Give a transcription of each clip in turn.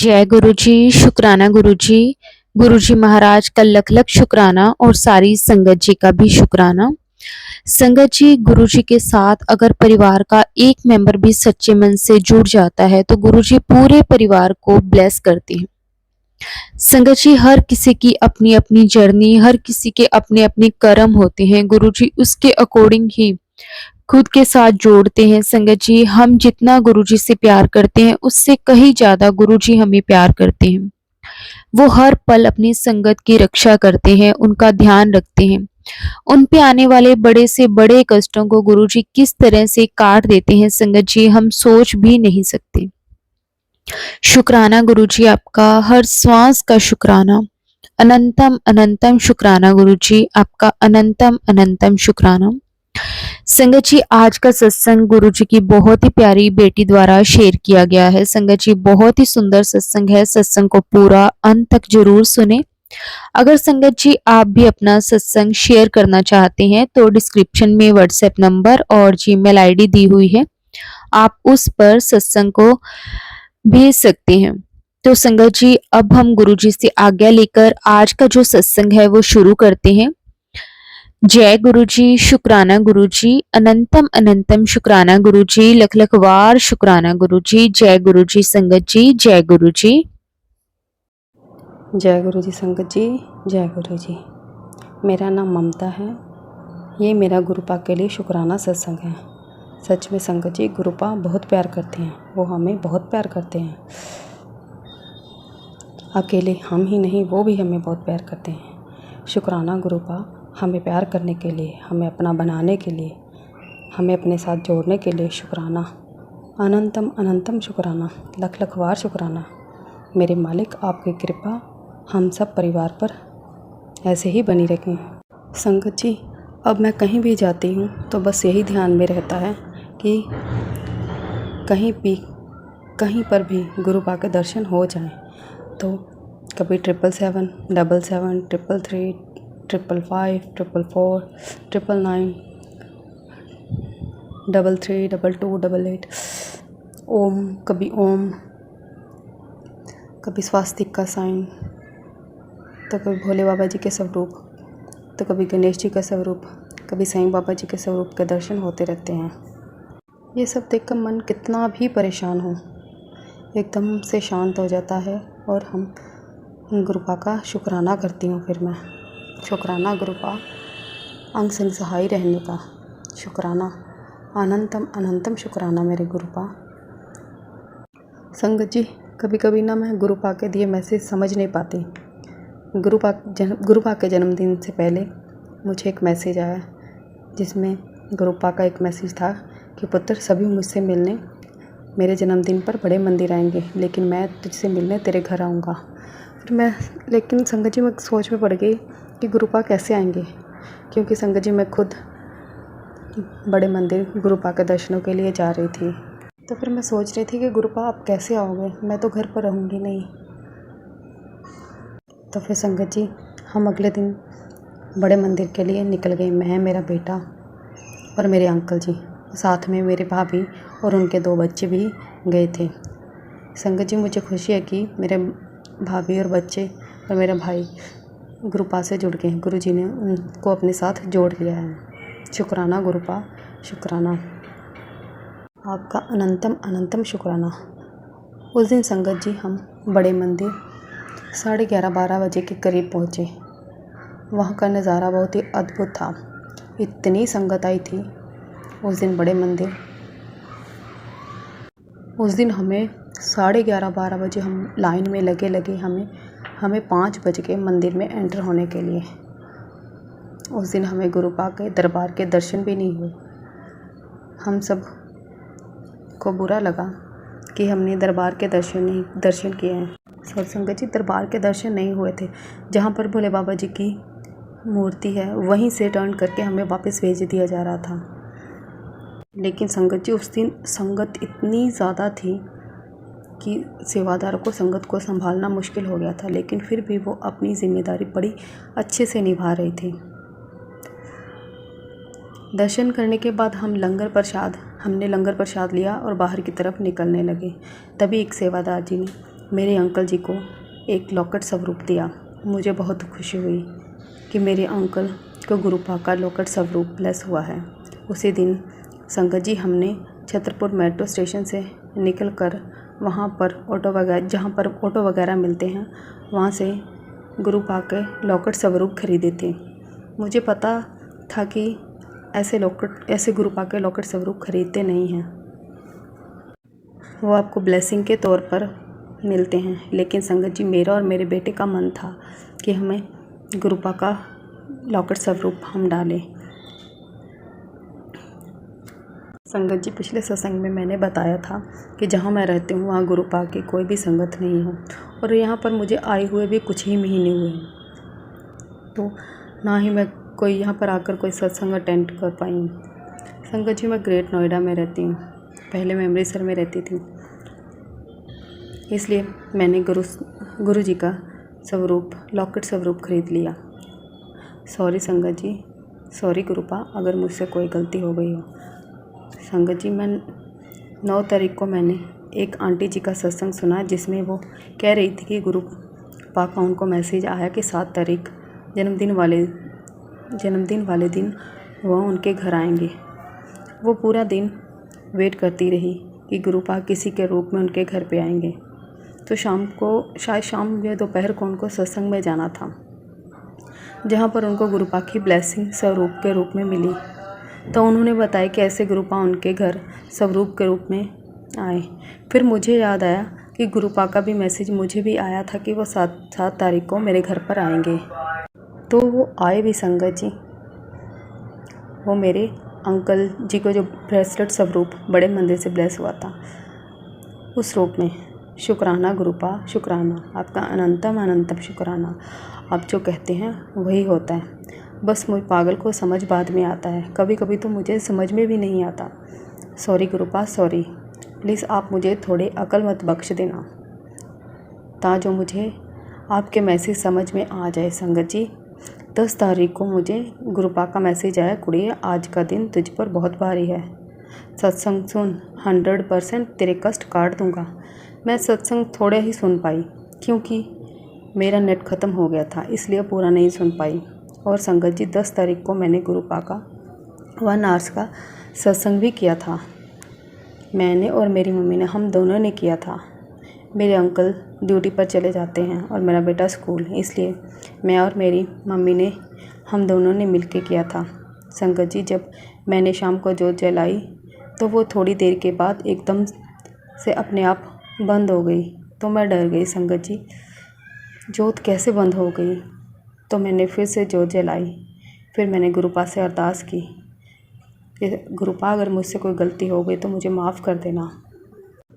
जय गुरु जी, शुक्राना गुरु जी। गुरु जी महाराज का लख लख शुक्राना और सारी संगत जी का भी शुक्राना। संगत जी, गुरु जी के साथ अगर परिवार का एक मेंबर भी सच्चे मन से जुड़ जाता है तो गुरु जी पूरे परिवार को ब्लेस करते हैं। संगत जी, हर किसी की अपनी अपनी जर्नी, हर किसी के अपने अपने कर्म होते हैं। गुरु जी उसके अकॉर्डिंग ही खुद के साथ जोड़ते हैं। संगत जी, हम जितना गुरुजी से प्यार करते हैं उससे कहीं ज्यादा गुरुजी हमें प्यार करते हैं। वो हर पल अपनी संगत की रक्षा करते हैं, उनका ध्यान रखते हैं। उन पे आने वाले बड़े से बड़े कष्टों को गुरुजी किस तरह से काट देते हैं संगत जी, हम सोच भी नहीं सकते। शुक्राना गुरुजी आपका, हर श्वास का शुक्राना। अनंतम अनंतम शुक्राना गुरुजी आपका, अनंतम अनंतम शुक्राना। संगत जी, आज का सत्संग गुरु जी की बहुत ही प्यारी बेटी द्वारा शेयर किया गया है। संगत जी, बहुत ही सुंदर सत्संग है। सत्संग को पूरा अंत तक जरूर सुने। अगर संगत जी आप भी अपना सत्संग शेयर करना चाहते हैं तो डिस्क्रिप्शन में व्हाट्सएप नंबर और जीमेल आईडी दी हुई है, आप उस पर सत्संग को भेज सकते हैं। तो संगत जी, अब हम गुरु जी से आज्ञा लेकर आज का जो सत्संग है वो शुरू करते हैं। जय गुरु जी, शुक्राना गुरु जी, अनंतम अनंतम शुक्राना गुरु जी, लख लख वार शुक्राना गुरु जी। जय गुरु जी संगत जी, जय गुरु जी। जय गुरु जी संगत जी, जय गुरु जी। मेरा नाम ममता है। ये मेरा गुरुपा के लिए शुक्राना सत्संग है। सच में संगत जी, गुरुपा बहुत प्यार करते हैं, वो हमें बहुत प्यार करते हैं। अकेले हम ही नहीं, वो भी हमें बहुत प्यार करते हैं। शुक्राना गुरुपा, हमें प्यार करने के लिए, हमें अपना बनाने के लिए, हमें अपने साथ जोड़ने के लिए शुक्राना। अनंतम अनंतम शुक्राना, लख लख वार शुक्राना। मेरे मालिक, आपकी कृपा हम सब परिवार पर ऐसे ही बनी रखें। संगत जी, अब मैं कहीं भी जाती हूँ तो बस यही ध्यान में रहता है कि कहीं पर भी गुरुपा के दर्शन हो जाएं। तो कभी 777, 77, 333, 555, 444, 999, 33, 22, 88, ओम, कभी स्वास्तिक का साइन, तो कभी भोले बाबा जी के स्वरूप, तो कभी गणेश जी का स्वरूप, कभी साईं बाबा जी के स्वरूप के दर्शन होते रहते हैं। ये सब देखकर मन कितना भी परेशान हो एकदम से शांत हो जाता है और हम गुरुपा का शुक्राना करती हूँ। फिर मैं शुक्राना गुरुपा, अंग संग सहाय रहने का शुक्राना। अनंतम अनंतम शुक्राना मेरे गुरुपा। संगत जी, कभी कभी ना मैं गुरुपा के दिए मैसेज समझ नहीं पाती। गुरुपा के जन्मदिन से पहले मुझे एक मैसेज आया जिसमें गुरुपा का एक मैसेज था कि पुत्र, सभी मुझसे मिलने मेरे जन्मदिन पर बड़े मंदिर आएंगे, लेकिन मैं तुझसे मिलने तेरे घर आऊँगा। लेकिन संगत जी, मैं सोच में पड़ गई कि गुरुपा कैसे आएंगे, क्योंकि संगत जी मैं खुद बड़े मंदिर गुरुपा के दर्शनों के लिए जा रही थी। तो फिर मैं सोच रही थी कि गुरुपा आप कैसे आओगे, मैं तो घर पर रहूँगी नहीं। तो फिर संगत जी, हम अगले दिन बड़े मंदिर के लिए निकल गए। मैं, मेरा बेटा और मेरे अंकल जी, साथ में मेरे भाभी और उनके 2 बच्चे भी गए थे। संगत जी, मुझे खुशी है कि मेरे भाभी और बच्चे और मेरा भाई गुरुपा से जुड़ गए हैं। गुरु जी ने उनको अपने साथ जोड़ लिया है। शुक्राना गुरुपा, शुक्राना आपका, अनंतम अनंतम शुक्राना। उस दिन संगत जी हम बड़े मंदिर 11:30-12 बजे के करीब पहुँचे। वहाँ का नज़ारा बहुत ही अद्भुत था। इतनी संगत आई थी उस दिन बड़े मंदिर। उस दिन हमें 11:30-12 बजे हम लाइन में लगे हमें 5 बज के मंदिर में एंटर होने के लिए। उस दिन हमें गुरुपा के दरबार के दर्शन भी नहीं हुए। हम सब को बुरा लगा कि हमने दरबार के दर्शन किए हैं। संगत जी, दरबार के दर्शन नहीं हुए थे। जहाँ पर भोले बाबा जी की मूर्ति है वहीं से टर्न करके हमें वापस भेज दिया जा रहा था। लेकिन संगत जी, उस दिन संगत इतनी ज़्यादा थी कि सेवादारों को, संगत को संभालना मुश्किल हो गया था, लेकिन फिर भी वो अपनी जिम्मेदारी बड़ी अच्छे से निभा रही थी। दर्शन करने के बाद हमने लंगर प्रसाद लिया और बाहर की तरफ निकलने लगे। तभी एक सेवादार जी ने मेरे अंकल जी को एक लॉकेट स्वरूप दिया। मुझे बहुत खुशी हुई कि मेरे अंकल को गुरुपा का लॉकेट स्वरूप ब्लेस हुआ है। उसी दिन संगत जी हमने छतरपुर मेट्रो स्टेशन से निकलकर वहाँ पर जहाँ पर ऑटो वगैरह मिलते हैं वहाँ से गुरुपा के लॉकेट स्वरूप खरीदे थे। मुझे पता था कि ऐसे गुरुपा के लॉकेट स्वरूप खरीदते नहीं हैं, वो आपको ब्लेसिंग के तौर पर मिलते हैं। लेकिन संगत जी मेरा और मेरे बेटे का मन था कि हमें गुरुपा का लॉकेट स्वरूप हम डालें। संगत जी पिछले सत्संग में मैंने बताया था कि जहाँ मैं रहती हूँ वहाँ गुरुपा की कोई भी संगत नहीं हो और यहाँ पर मुझे आए हुए भी कुछ ही महीने हुए हैं, तो ना ही मैं कोई यहाँ पर आकर कोई सत्संग अटेंड कर पाई हूँ। संगत जी मैं ग्रेट नोएडा में रहती हूँ, पहले मैं अमृतसर में रहती थी, इसलिए मैंने गुरु जी का लॉकेट स्वरूप खरीद लिया। सॉरी संगत जी, सॉरी गुरुपा अगर मुझसे कोई गलती हो गई हो। संगत जी मैं 9 तारीख को मैंने एक आंटी जी का सत्संग सुना जिसमें वो कह रही थी कि गुरुपा का उनको मैसेज आया कि 7 तारीख जन्मदिन वाले दिन वो उनके घर आएंगे। वो पूरा दिन वेट करती रही कि गुरुपा किसी के रूप में उनके घर पे आएंगे। तो शायद शाम या दोपहर को उनको सत्संग में जाना था, जहाँ पर उनको गुरुपा की ब्लेसिंग स्वरूप के रूप में मिली। तो उन्होंने बताया कि ऐसे गुरुपा उनके घर स्वरूप के रूप में आए। फिर मुझे याद आया कि गुरुपा का भी मैसेज मुझे भी आया था कि वो 7 तारीख को मेरे घर पर आएंगे। तो वो आए भी संगत जी। वो मेरे अंकल जी को जो ब्रेसलेट स्वरूप बड़े मंदिर से ब्लेस हुआ था उस रूप में। शुक्राना गुरुपा, शुक्राना, आपका अनंतम अनंतम शुक्राना। आप जो कहते हैं वही होता है। बस मुझे पागल को समझ बाद में आता है, कभी कभी तो मुझे समझ में भी नहीं आता। Sorry गुरुपा, sorry. प्लीज़ आप मुझे थोड़ी अकल मत बख्श देना जो मुझे आपके मैसेज समझ में आ जाए। संगत जी 10 तारीख को मुझे गुरुपा का मैसेज आया, कुड़िया आज का दिन तुझ पर बहुत भारी है, सत्संग सुन, 100% तेरे कष्ट काट दूंगा। मैं सत्संग थोड़े ही सुन पाई क्योंकि मेरा नेट ख़त्म हो गया था, इसलिए पूरा नहीं सुन पाई। और संगत जी 10 तारीख को मैंने गुरुपा का 1 आवर्स का सत्संग भी किया था। मैंने और मेरी मम्मी ने, हम दोनों ने किया था। मेरे अंकल ड्यूटी पर चले जाते हैं और मेरा बेटा स्कूल, इसलिए मैं और मेरी मम्मी ने, हम दोनों ने मिलके किया था। संगत जी जब मैंने शाम को जोत जलाई तो वो थोड़ी देर के बाद एकदम से अपने आप बंद हो गई, तो मैं डर गई। संगत जी जोत कैसे बंद हो गई? तो मैंने फिर से जोत जलाई। फिर मैंने गुरुपा से अरदास की कि गुरुपा अगर मुझसे कोई गलती हो गई तो मुझे माफ़ कर देना।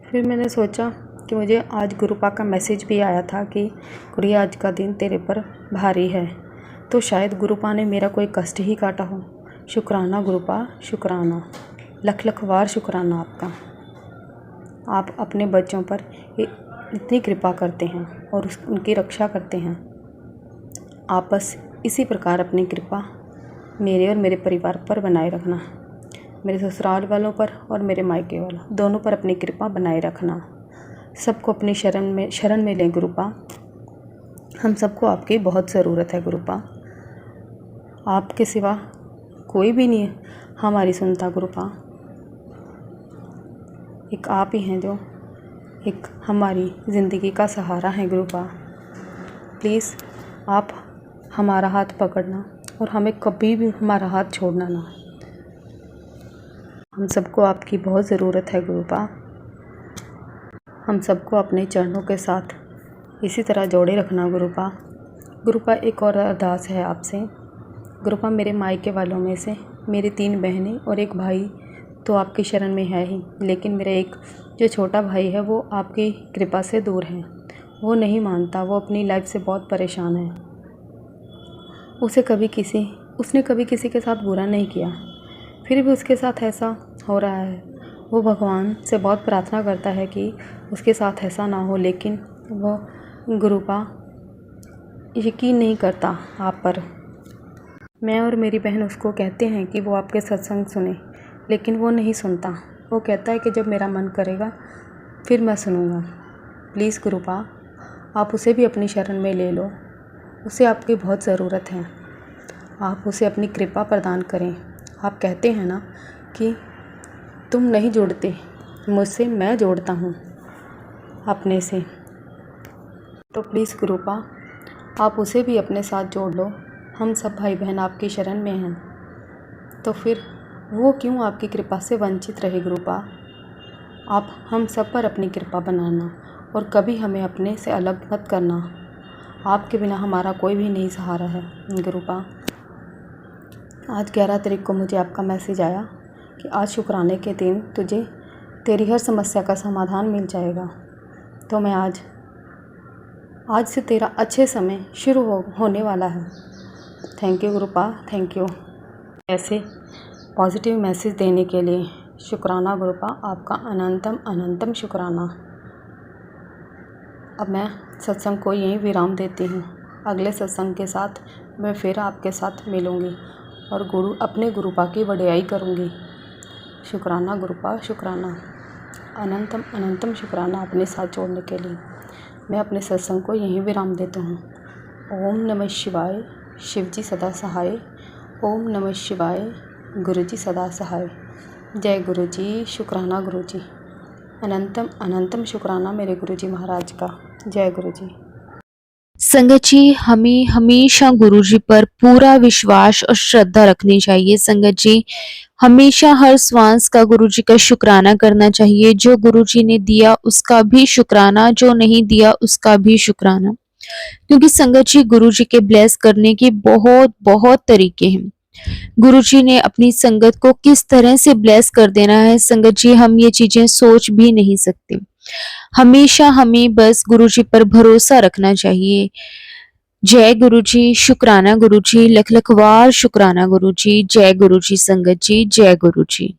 फिर मैंने सोचा कि मुझे आज गुरुपा का मैसेज भी आया था कि कुड़िया आज का दिन तेरे पर भारी है, तो शायद गुरुपा ने मेरा कोई कष्ट ही काटा हो। शुक्राना गुरुपा, शुक्राना, लख लख बार शुक्राना आपका। आप अपने बच्चों पर इतनी कृपा करते हैं और उनकी रक्षा करते हैं। आप बस इसी प्रकार अपनी कृपा मेरे और मेरे परिवार पर बनाए रखना, मेरे ससुराल वालों पर और मेरे मायके वालों दोनों पर अपनी कृपा बनाए रखना। सबको अपनी शरण में लें गुरुपा। हम सबको आपकी बहुत ज़रूरत है गुरुपा। आपके सिवा कोई भी नहीं हमारी सुनता गुरुपा। एक आप ही हैं जो एक हमारी ज़िंदगी का सहारा है गुरुपा। प्लीज़ आप हमारा हाथ पकड़ना और हमें कभी भी हमारा हाथ छोड़ना ना। हम सबको आपकी बहुत ज़रूरत है गुरुपा। हम सबको अपने चरणों के साथ इसी तरह जोड़े रखना गुरुपा। गुरुपा एक और अरदास है आपसे। गुरुपा मेरे मायके वालों में से मेरी 3 बहनें और एक भाई तो आपकी शरण में है ही, लेकिन मेरा एक जो छोटा भाई है वो आपकी कृपा से दूर है। वो नहीं मानता, वो अपनी लाइफ से बहुत परेशान है। उसने कभी किसी के साथ बुरा नहीं किया, फिर भी उसके साथ ऐसा हो रहा है। वो भगवान से बहुत प्रार्थना करता है कि उसके साथ ऐसा ना हो, लेकिन वो गुरुपा यकीन नहीं करता आप पर। मैं और मेरी बहन उसको कहते हैं कि वो आपके सत्संग सुने, लेकिन वो नहीं सुनता। वो कहता है कि जब मेरा मन करेगा फिर मैं सुनूंगा। प्लीज़ गुरुपा आप उसे भी अपनी शरण में ले लो। उसे आपकी बहुत ज़रूरत है। आप उसे अपनी कृपा प्रदान करें। आप कहते हैं ना कि तुम नहीं जोड़ते मुझसे, मैं जोड़ता हूँ अपने से। तो प्लीज़ गुरुपा आप उसे भी अपने साथ जोड़ लो। हम सब भाई बहन आपकी शरण में हैं, तो फिर वो क्यों आपकी कृपा से वंचित रहे गुरुपा। आप हम सब पर अपनी कृपा बनाना और कभी हमें अपने से अलग मत करना। आपके बिना हमारा कोई भी नहीं सहारा है गुरुपा। आज 11 तारीख को मुझे आपका मैसेज आया कि आज शुक्राने के दिन तुझे तेरी हर समस्या का समाधान मिल जाएगा। तो मैं आज से तेरा अच्छे समय शुरू होने वाला है। थैंक यू गुरुपा, थैंक यू ऐसे पॉजिटिव मैसेज देने के लिए। शुक्राना गुरुपा, आपका अनंतम अनंतम शुक्राना। अब मैं सत्संग को यहीं विराम देती हूँ। अगले सत्संग के साथ मैं फिर आपके साथ मिलूँगी और अपने गुरुपा की वडियाई करूँगी। शुक्राना गुरुपा, शुक्राना, अनंतम अनंतम शुक्राना अपने साथ जोड़ने के लिए। मैं अपने सत्संग को यहीं विराम देता हूँ। ओम नमः शिवाय, शिव जी सदा सहाय। ओम नमः शिवाय, गुरु जी सदा सहाय। जय गुरु जी, शुक्राना गुरु जी, अनंतम अनंतम शुक्राना मेरे गुरु जी महाराज का। जय गुरु जी। संगत जी, हमें हमेशा गुरु जी पर पूरा विश्वास और श्रद्धा रखनी चाहिए। संगत जी, हमेशा हर श्वास का गुरु जी का शुक्राना करना चाहिए। जो गुरु जी ने दिया उसका भी शुक्राना, जो नहीं दिया उसका भी शुक्राना। क्योंकि संगत जी, गुरु जी के ब्लेस करने के बहुत बहुत तरीके हैं। गुरु जी ने अपनी संगत को किस तरह से ब्लेस कर देना है संगत जी, हम ये चीजें सोच भी नहीं सकते। हमेशा हमें बस गुरु जी पर भरोसा रखना चाहिए। जय गुरु जी, शुक्राना गुरु जी, लख लख वार शुक्राना गुरु जी। जय गुरु जी संगत जी, जय गुरु जी।